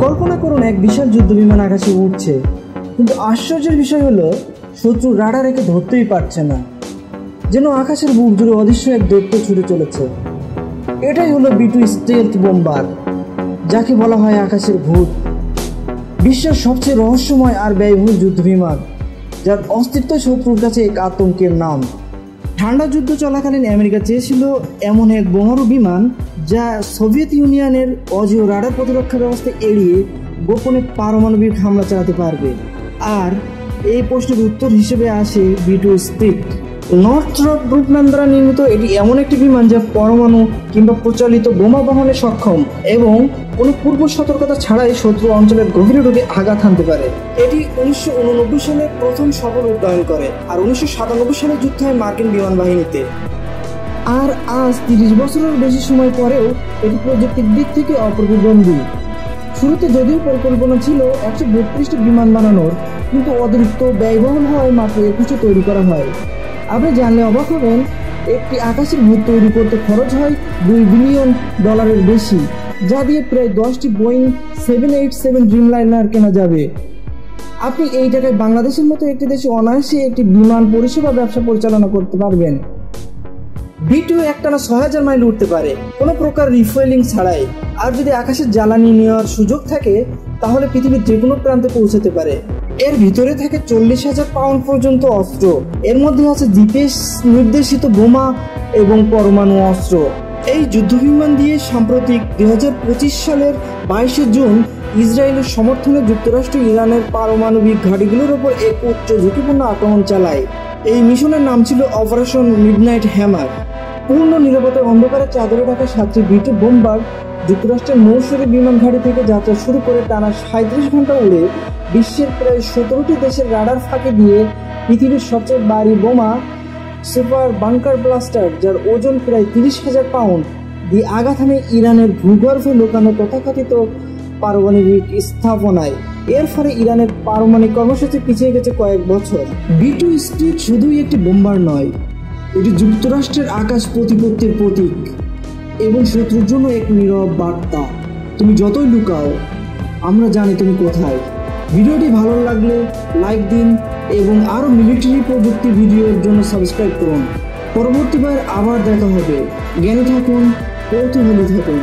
কল্পনা করুন এক বিশাল যুদ্ধ বিমান আকাশে উঠছে, কিন্তু আশ্চর্যের বিষয় হলো শত্রু রাডার একে ধরতেই পারছে না। যেন আকাশের বুক জুড়ে অদৃশ্য এক দৈত্য ছুটে চলেছে। এটাই হলো B-2 স্টেলথ বোম্বার, যাকে বলা হয় আকাশের ভূত। বিশ্বের সবচেয়ে রহস্যময় আর ব্যয়বহুল যুদ্ধ বিমান, যার অস্তিত্ব শত্রুর কাছে এক আতঙ্কের নাম। ঠান্ডা যুদ্ধ চলাকালীন আমেরিকা চেয়েছিল এমন এক বোমারু বিমান যা সোভিয়েত ইউনিয়নের অজেয় রাডার প্রতিরক্ষা ব্যবস্থা এড়িয়ে গোপনে পারমাণবিক হামলা চালাতে পারবে। আর এই প্রশ্নের উত্তর হিসেবে আসে B-2 স্পিরিট। নর্থরপ গ্রুপম্যান দ্বারা নির্মিত এটি এমন একটি বিমান যা পরমাণু কিংবা প্রচলিত বোমা বহনে সক্ষম এবং কোনো পূর্ব সতর্কতা ছাড়াই শত্রু অঞ্চলের গভীরে ঢুকে আঘাত হানতে পারে। এটি 1989 সালে প্রথম সফল উড্ডয়ন করে আর 1997 সালে যুদ্ধ হয় মার্কিন বিমান বাহিনীতে। আর আজ 30 বছরের বেশি সময় পরেও এটি প্রযুক্তির দিক থেকে অপ্রতিদ্বন্দ্বী। শুরুতে যদিও পরিকল্পনা ছিল 132টি বিমান বানানোর, কিন্তু অতিরিক্ত ব্যয়বহুল হওয়ায় মাত্র 21টি তৈরি করা হয়। আপনি জানলে অবাক হবেন, একটি আকাশের ভূত তৈরি করতে খরচ হয় $2 বিলিয়ন বেশি, যা দিয়ে প্রায় 10টি বোয়িং 787 ড্রিমলাইনার কেনা যাবে। আপনি এই টাকায় বাংলাদেশের মতো একটি দেশে অনায়াসে একটি বিমান পরিষেবা ব্যবসা পরিচালনা করতে পারবেন। B-2 একটানা 6000 মাইল উঠতে পারে কোনো প্রকার রিফুয়েলিং ছাড়াই। আর যদি আকাশের জ্বালানি নেওয়ার সুযোগ থাকে তাহলে পৃথিবীর যে কোনো প্রান্তে পৌঁছাতে পারে। এর ভিতরে থাকে 40,000 পাউন্ড পর্যন্ত অস্ত্র। এর মধ্যে আছে জিপিএস নির্দেশিত বোমা এবং পরমাণু অস্ত্র। এই যুদ্ধবিমান দিয়ে সাম্প্রতিক 2025 সালের 22 জুন ইসরায়েলের সমর্থনে যুক্তরাষ্ট্র ইরানের পারমাণবিক ঘাঁটিগুলোর ওপর এক উচ্চ ঝুঁকিপূর্ণ আক্রমণ চালায়। এই মিশনের নাম ছিল অপারেশন মিডনাইট হ্যামার। পূর্ণ নিরাপত্তার অন্ধকারে চাদরে ঢাকা 7টি B-2 বোম্বার যুক্তরাষ্ট্রের মৌসুমী বিমান ঘাঁটি থেকে যাত্রা শুরু করে টানা 37 ঘন্টা উড়ে বিশ্বের প্রায় 17টি দেশের রাডার ফাঁকি দিয়ে পৃথিবীর সবচেয়ে ভারী বোমা সুপার বাংকার ব্লাস্টার, যার ওজন প্রায় 30,000 পাউন্ড, দিয়ে আঘাত হানে ইরানের ভূগর্ভে লুকানো তথাকথিত পারমাণবিক স্থাপনায়। এর ফলে ইরানের পারমাণবিক কর্মসূচি পিছিয়ে গেছে কয়েক বছর। B-2 স্পিরিট শুধুই একটি বোম্বার নয়, এটি যুক্তরাষ্ট্রের আকাশ প্রতিপত্তির প্রতীক এবং শত্রুর জন্য এক নীরব বার্তা। তুমি যতই লুকাও, আমরা জানি তুমি কোথায়। ভিডিওটি ভালো লাগলে লাইক দিন এবং আরও মিলিটারি প্রযুক্তি ভিডিওর জন্য সাবস্ক্রাইব করুন। পরবর্তীবার আবার দেখা হবে। জ্ঞানী থাকুন, কৌতূহলী থাকুন।